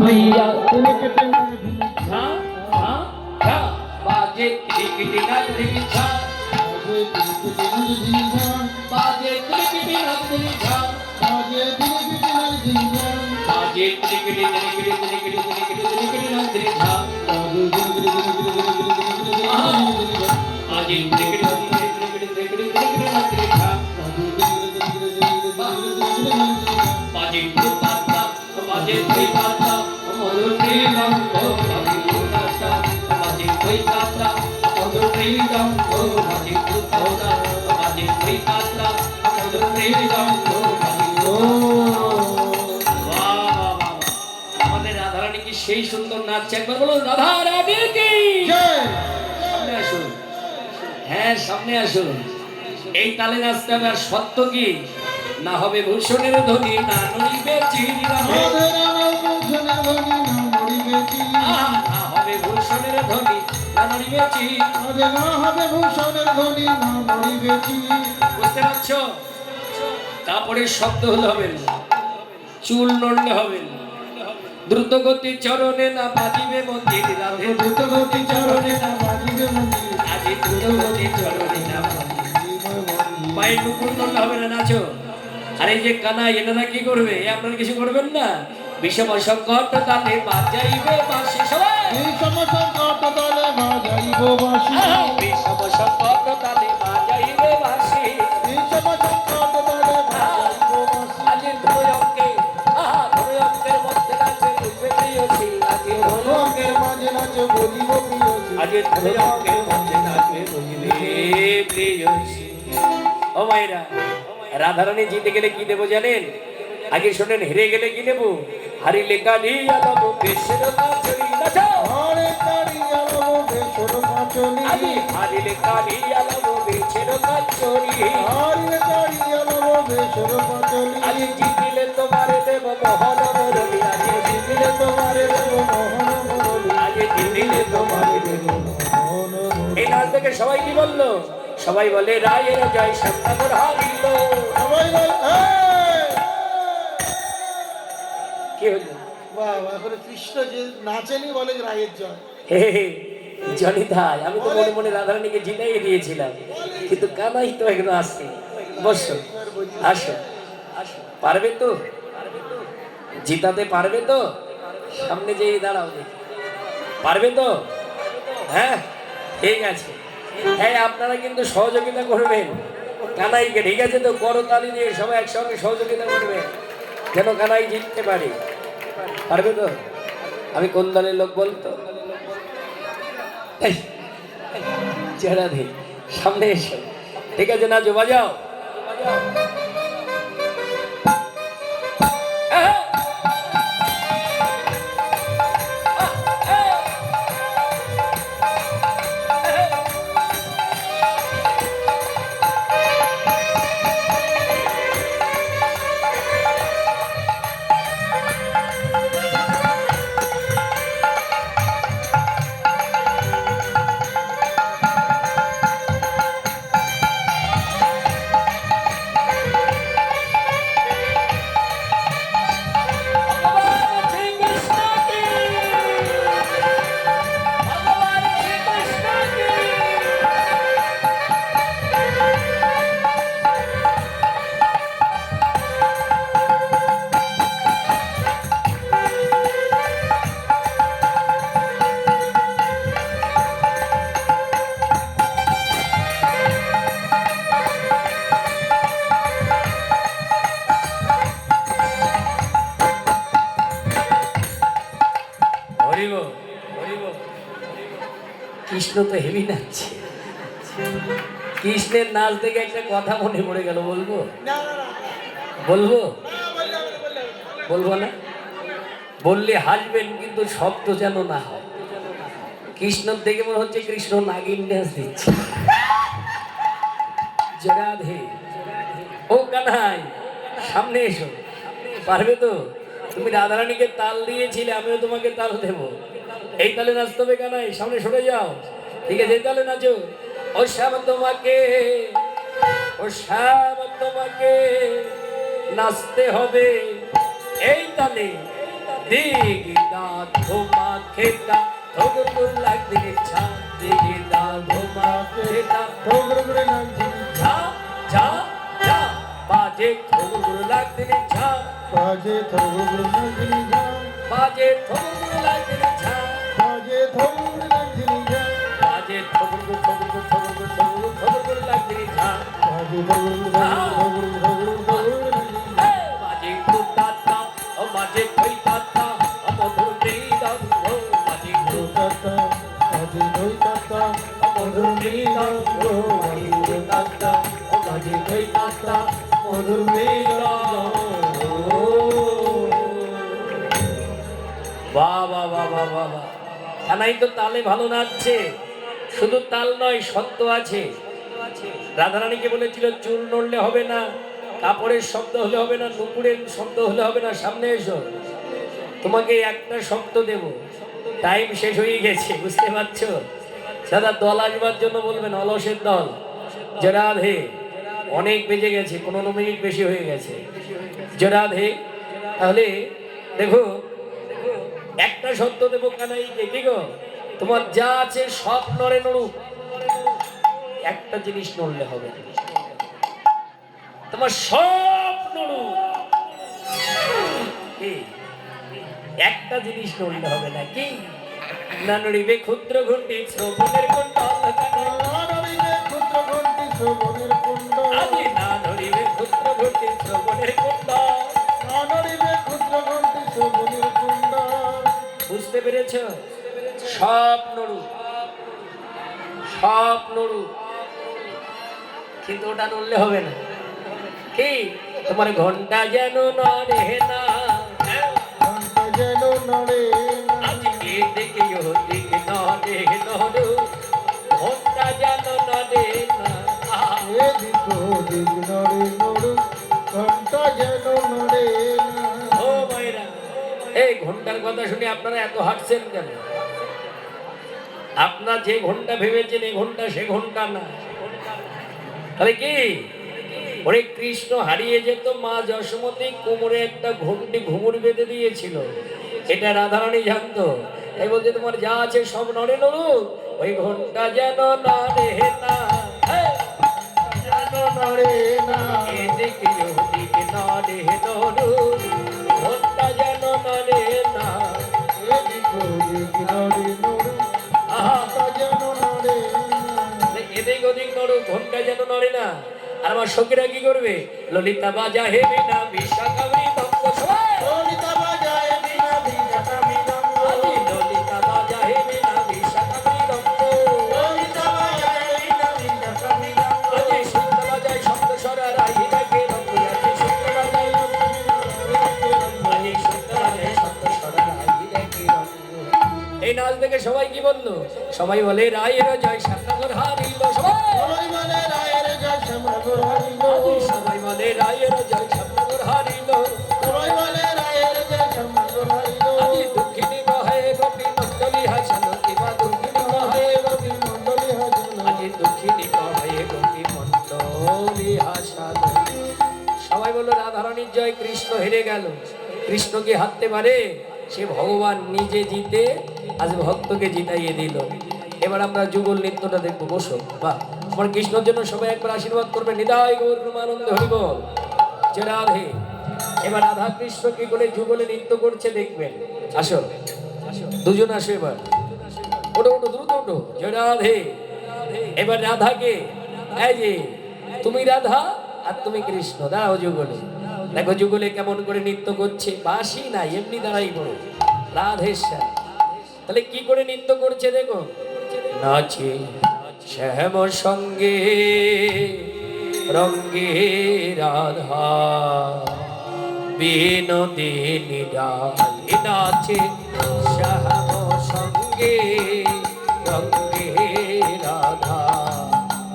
भैया झा झा झा बाजे टिकटी नग झा बाजे टिकटी नग झा बाजे टिकटी नग झा बाजे बाजे पाता बाजे पाता मधुर प्रेम को पाता बाजे पाता मधुर प्रेम को बाजे पाता बाजे पाता मधुर प्रेम को আমাদের রাধা রানী কি সেই সুন্দর নাচ একবার বলো রাধা রানী কি জয় সামনে আসুন হ্যাঁ সামনে আসুন এই তালে নাচতে হবে আর সত্য কি না হবে ভূষণের ধ্বনি না নড়িবে চিনি না হবে ভূষণের ধ্বনি না নড়িবে চিনি না হবে ভূষণের ধ্বনি না নড়িবে চিনি বুঝতে পারছো তারপরে শব্দ হলে হবে চুল নড়লে হবে দ্রুত গতি চরণে না বাজিবে মন্দির রাধে দ্রুত গতি চরণে না বাজিবে মন্দির আজি দ্রুত গতি চরণে না পায়ে টুকুর নড়লে হবে না নাচো আর এই যে কানাই এনারা কি করবে আপনারা কিছু করবেন না বিষম সংকট তালে বাজাইবে বাঁশি সবাই বিষম সংকট তালে বাজাইব বাঁশি বিষম সংকট তালে বাজাইবে বাঁশি বিষম সংকট তালে বাজাইব বাঁশি আজি ধরয়কে ধরয়কের মধ্যে নাচে বুঝবে প্রিয়সী আজি ধরয়কের মাঝে নাচে বলিব প্রিয়সী আজি ধরয়কের মধ্যে নাচে বুঝবে প্রিয়সী ও মায়েরা রাধারানী জিতে গেলে কি দেবো জানেন আগে শোনেন হেরে গেলে কি দেবো হারিলে কালিয়া দেবো বেশের কাচরি নাচো হারে কালিয়া দেবো বেশের কাচরি আমি হারিলে কালিয়া দেবো বেশের কাচরি হারিলে কালিয়া দেবো বেশের কাচরি আমি জিতিলে তোমারে দেব মোহন মুরলি আজ জিতিলে তোমারে দেব মোহন মুরলি আজ জিতিলে তোমারে দেব মোহন মুরলি এই নাচ থেকে সবাই কি বললো সবাই বলে রায়ের জয় সন্তানর হারিল সবাই বলে কি হলো বাবা এখন কৃষ্ণ যে নাচেনি বলে রায়ের জয় হে জনিতাই আমি তো মনে মনে রাধারানীকে জিতাইয়ে দিয়েছিলাম কিন্তু কানাই তো একদম আসছে বসো আসো পারবে তো জিতাতে পারবে তো সামনে যেই দাঁড়াও পারবে তো হ্যাঁ ঠিক আছে হ্যাঁ আপনারা কিন্তু সহযোগিতা করবেন কানাইকে ঠিক আছে তো করতালি দিয়ে সবাই একসঙ্গে সহযোগিতা করবেন যেন কানাই জিততে পারে পারবে তো আমি কোন দলের লোক বলতো চেহারা দে সামনে এসো ঠিক আছে নাচো বাজাও কৃষ্ণ তো হেভি নাচছে কৃষ্ণের নাচ দেখে একটা কথা মনে পড়ে গেল বলবো বলবো বলবো না বললে হাসবেন কিন্তু শব্দ যেন না হয় কৃষ্ণ দেখে মনে হচ্ছে কৃষ্ণ নাগিন ডান্স দিচ্ছে জগাধে ও কানাই সামনে এসো পারবে তো তুমি রাধারানীকে তাল দিয়েছিলে আমিও তোমাকে তাল দেবো এই তালে নাচতে হবে কানাই সামনে সরে যাও ঠিক আছে এই তালে নাচো ও শ্যাম তোমাকে নাচতে হবে এই তালে দিগিদা ধুমা খেতা থগুর লাগদিন ছা দিগিদা ধুমা খেতা থগুরগুরে নাচি ঝা ঝা ঝা বাজে থগুর লাগদিন ঝা বাজে থগুরগুরে নাচি যা বাজে থগুর লাগদিন ঝা বাজে থগুরগুরে নাচি যা বাজে থগুর লাগদিন ঝা বাজে থগুরগুরে বাজে কুতাতা ও বাজে কইতাতা মধুর দিদার ও বাজে তাতা বাজে দই তাতা মধুর দিদার ও বাজে কুতাতা ও বাজে কইতাতা মধুর দিদার বাহ বাহ বাহ বাহ বাহ বাহ কানাই তো তালে ভালো নাচছে শুধু তাল নয় সত্য আছে রাধারানীকে বলেছিল চুল নড়লে হবে না কাপড়ের শব্দ হলে হবে না নুপুরের শব্দ হলে হবে না সামনে এসো তোমাকে একটা শব্দ দেব টাইম শেষ হয়ে গেছে বুঝতে পারছো দাদা দল আসবার জন্য বলবেন অলসের দল যে রাধে অনেক বেজে গেছে 15 মিনিট বেশি হয়ে গেছে যে রাধে তাহলে দেখো একটা শব্দ দেবো কানাইকে কি গো তোমার যা আছে সব নড়ে নড়ুক একটা জিনিস নড়লে হবে না। তোমার সব নড়ুক কি? একটা জিনিস নড়লে হবে না কি না নড়িবে ক্ষুদ্র ঘণ্টি শ্রবণের কুণ্ডল নড়িবে ক্ষুদ্র ঘণ্টি শ্রবণের কুণ্ড আজি না নড়িবে ক্ষুদ্র ঘণ্টি শ্রবণের কুণ্ডল নড়িবে ক্ষুদ্র ঘণ্টি শ্রবণের কুণ্ড বুঝতে পেরেছ সব নড়ুক সব নড়ুক কিন্তু ওটা নড়লে হবে না কি তোমার ঘন্টা যেন নড়ে না ঘণ্টা যেন নড়ে না আজকে দেখে দিকে নড়ে নড়ু ঘন্টা যেন নড়ে না এদিক ওদিক নড়ে নড়ু ঘণ্টা যেন নড়ে না ও মায়েরা এই ঘন্টার কথা শুনে আপনারা এত হাঁটছেন কেন আপনার যে ঘন্টা ভেবেছেন এই ঘন্টা সে ঘন্টা না তাহলে কি ওরে কৃষ্ণ হারিয়ে যেত মা যশোমতী কোমরে একটা ঘন্টি ঘুমুর বেঁধে দিয়েছিল এটা রাধারানী জানতো তাই বলছে তোমার যা আছে সব নড়ে নড়ু ওই ঘন্টা যেন নড়ে না যেন নড়ে না এদিকে ওদিকে নড়ে নড়ু ঘন্টা যেন নড়ে না এদিক ওদিক নড়ে নড়ু আহা ঘণ্টা যেন নড়ে না এদিক ওদিক নড়ু ঘন্টা যেন নড়ে না আর আমার সখীরা কি করবে ললিতা বাজা হে বিনা বিশাখাবরি দক্ষ সবাই ললিতা বাজায় বিনা বিজাতা মৃদঙ্গ আজি ললিতা বাজা হে বিনা বিশাখাবরি দক্ষ ললিতা বাজায় বিনা বিজাতা মৃদঙ্গ আজি শুদ্ধ বাজায় শব্দ স্বরা রাহি রাখে রঙ্গ আজি শুদ্ধ বাজায় আজি শুদ্ধ বাজায় শব্দ স্বরা রাহি রাখে রঙ্গ এই নাচ দেখে সবাই কি বললো সবাই বলে রায়ের জয় শ্যামনগর হারিল সবাই সবাই বলে রায়ের জয় শ্যামনগর হারিল আজি সবাই বলে রায়ের জয় শ্যামনগর হারিল সবাই বলে রায়ের জয় শ্যামনগর হারিল আজি দুঃখিনী বহে গোপী মণ্ডলী হাসন কিবা দুঃখিনী বহে গোপী মণ্ডলী হাজল আজি দুঃখিনী বহে গোপী মণ্ডলী হাসন সবাই বলল রাধারানীর জয় কৃষ্ণ হেরে গেল কৃষ্ণ কি হারতে পারে সে ভগবান নিজে জিতে আজ ভক্তকে জিতাইয়ে দিল এবার আমরা যুগল নৃত্যটা দেখবো বসো বাহ আমার কৃষ্ণর জন্য সবাই একবার আশীর্বাদ করবে নিদায় গৌর আনন্দ হরিবল যে রাধে এবার রাধা কৃষ্ণ কি করে যুগলে নৃত্য করছে দেখবেন আসো দুজন আসো এবার ওটো ওটো দ্রুত ওটো যে রাধে এবার রাধাকে এই যে তুমি রাধা আর তুমি কৃষ্ণ দাঁড়াও যুগলে দেখো যুগলে কেমন করে নৃত্য করছে বাসি না এমনি দাঁড়াই পড়ো রাধেশ্বর তাহলে কি করে নৃত্য করছে দেখো নাচে শ্যাম সঙ্গে রঙ্গে রাধা বিনোদিনী ডালি নাচে শ্যাম সঙ্গে রঙ্গে রাধা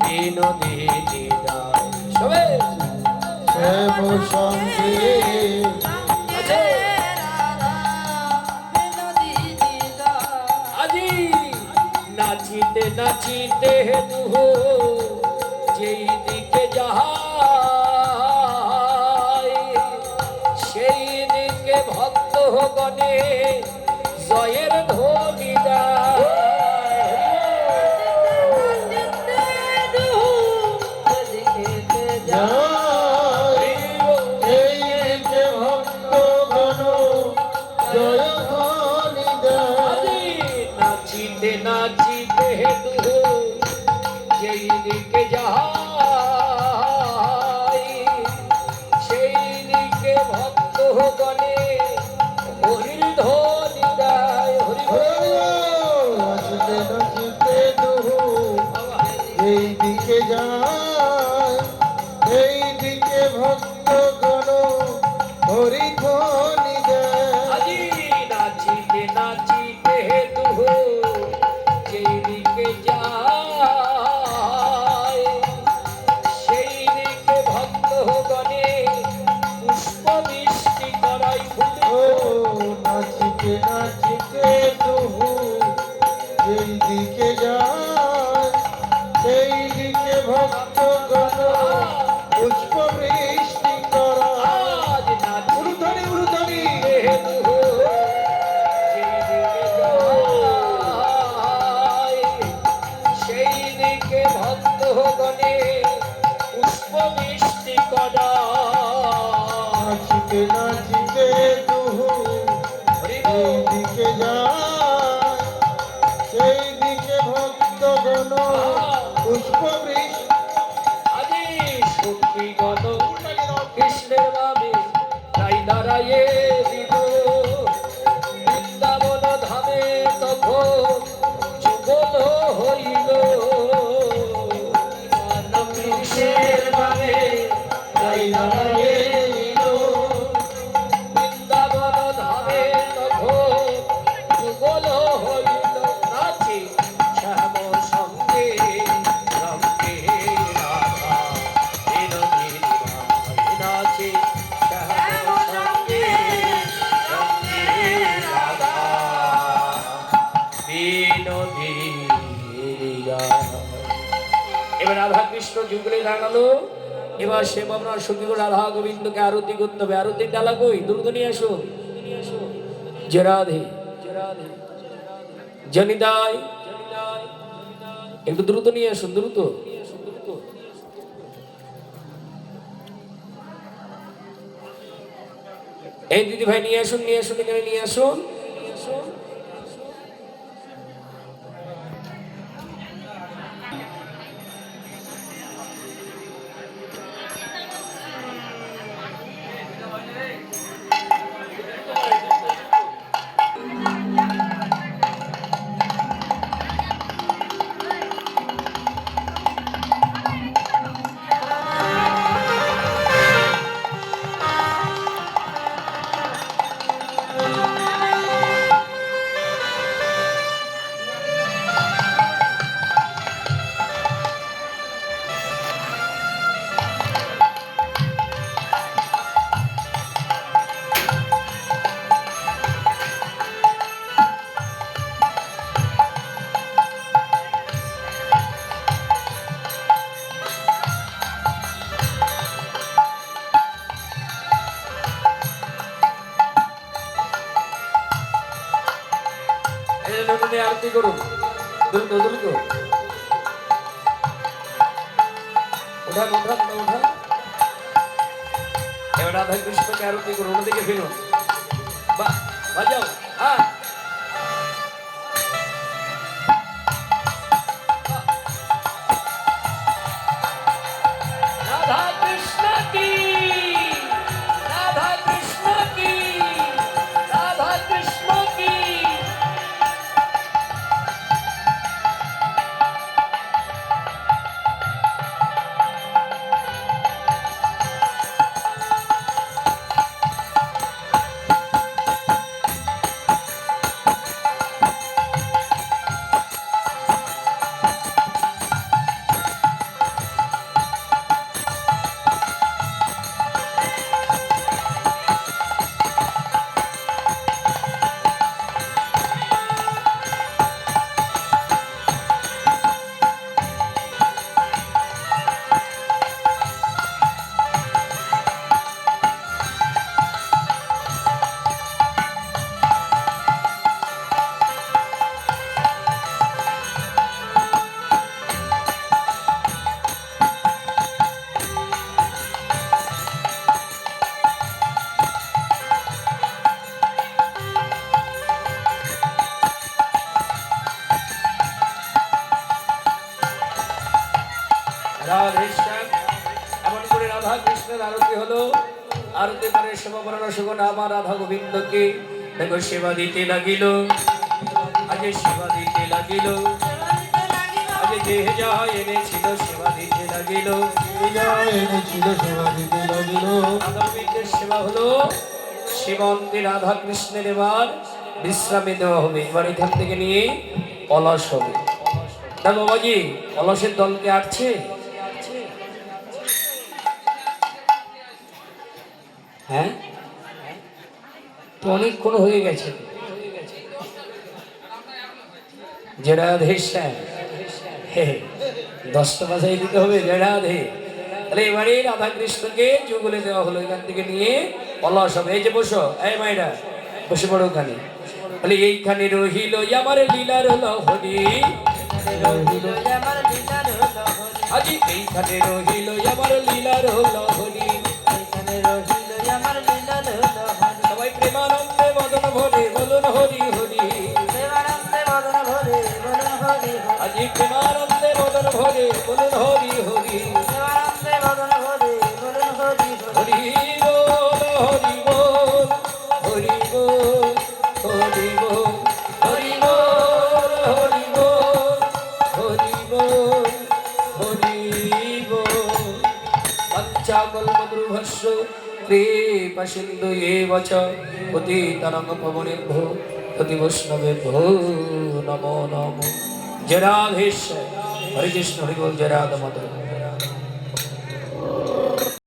বিনোদিনী ডাল সবাই শ্যাম সঙ্গে আছে আজি নাচিতে নাচিতে দুহ যেই দিকে যাহাই সেই দিকে ভক্ত গণে জয়ের ধ্বনি জয় এই যে ভক্তগণ জয় ধ্বনি দেয়। নাচিতে নাচিতে দুহু যেই দিকে যায় সেই দিকে ভক্ত গণে হরির ধ্বনি দেয়। হরি নাচিতে নাচিতে দুহু এই দিকে যায় এই দিকে ভক্তগণ হরি ধ্বনি দেয়। আজি নাচিতে নাচিতে দুহু যেই দিকে যায় সেই দিকে ভক্ত গণে পুষ্প বৃষ্টি করাই ও নাচিতে নাচিতে দুহু যেই দিকে যায় সেই দিকে ভক্তগণ পুষ্প বৃষ্টি করা। আজ নাচিতে উলুধ্বনি উলুধ্বনি দুহু যেই দিকে যায় সেই দিকে ভক্ত গণে পুষ্প বৃষ্টি করা। নাচিতে নাচিতে দুহু যেই দিকে যায় সেই দিকে ভক্তগণ পুষ্প বৃষ্টি। আজি সখী গণ কৃষ্ণের নামে তাই দাঁড়াইয়ে দিল বৃন্দাবন ধামে তখন যুগল হইল। কৃষ্ণের নামে তাই দাঁড়াইয়ে দিল বৃন্দাবন ধামে তখন যুগল হইল। নাচে শ্যাম সঙ্গে রঙ্গে রাধা বিনোদিনী ভাই নাচে শ্যাম সঙ্গে রঙ্গে রাধা বিনোদিনী রাধা। এবার রাধা কৃষ্ণ যুগলে দাঁড়ালো। এবার সে আপনার সখী রাধা গোবিন্দকে আরতি করতে হবে। আরতির ডালা কই? দ্রুত নিয়ে আসো। যে রাধে জনিদায় একটু দ্রুত নিয়ে আসুন, দ্রুত। এই দিদি ভাই নিয়ে আসুন, নিয়ে আসুন, এখানে নিয়ে আসুন। আরতি করুন, দ্রুত দ্রুত। ওঠা ওঠা ওঠা। এবার রাধা কৃষ্ণকে আরতি করুন, অন্যদিকে ফিরুন। বাহ, বাজাও। হ্যাঁ, রাধা কৃষ্ণ কি, রাধা কৃষ্ণ কি, রাধা কৃষ্ণ কি। রাধেশ্যাম এমন করে রাধা কৃষ্ণের আরতি হলো। আরতি করে সেবা রসগোন আমার রাধা গোবিন্দকে দেখো সেবা দিতে লাগিল। আগে সেবা দিতে লাগিল, আগে যে যা এনেছিল সেবা দিতে লাগিল। এনেছিল সেবা দিতে লাগিল। রাধা গোবিন্দের সেবা হলো। সীমন্তে রাধা কৃষ্ণের এবার বিশ্রামে দেওয়া হবে। এবার এখান থেকে নিয়ে অলস হবে। না বাবাজি, অলসের দলকে আসছে? হ্যাঁ, তো অনেকক্ষণ হয়ে গেছে। যে রাধেশ্যাম, হে 10টা বাজাই দিতে হবে। জয় রাধে। তাহলে এবারে রাধা কৃষ্ণকে যুগলে দেওয়া হলো। এখান থেকে নিয়ে অলস হবে। এই যে বসো, এই মায়েরা বসে পড়ো ওখানে। তাহলে এইখানে রহিল আমার লীলার লহরি, আজি এইখানে রহিল আমার লীলার লহরি। সবাই প্রেমানন্দে মদন ভরে বলুন হরি হরি। আজি প্রেমানন্দে মদন ভরে বলুন হরি হরি। হরি বল হরি বল হরি বল হরি বল হরি বল হরি বল হরি বল হরি বল। পঞ্চাকল্পদ্রুভস্য কৃপা সিন্ধু এব চ পতিতানাং পাবনেভ্যো পতি বৈষ্ণবেভ্যো নমো নমো। জয় রাধেশ্বর। হরে কৃষ্ণ হরি বল। জয় রাধা মাধব।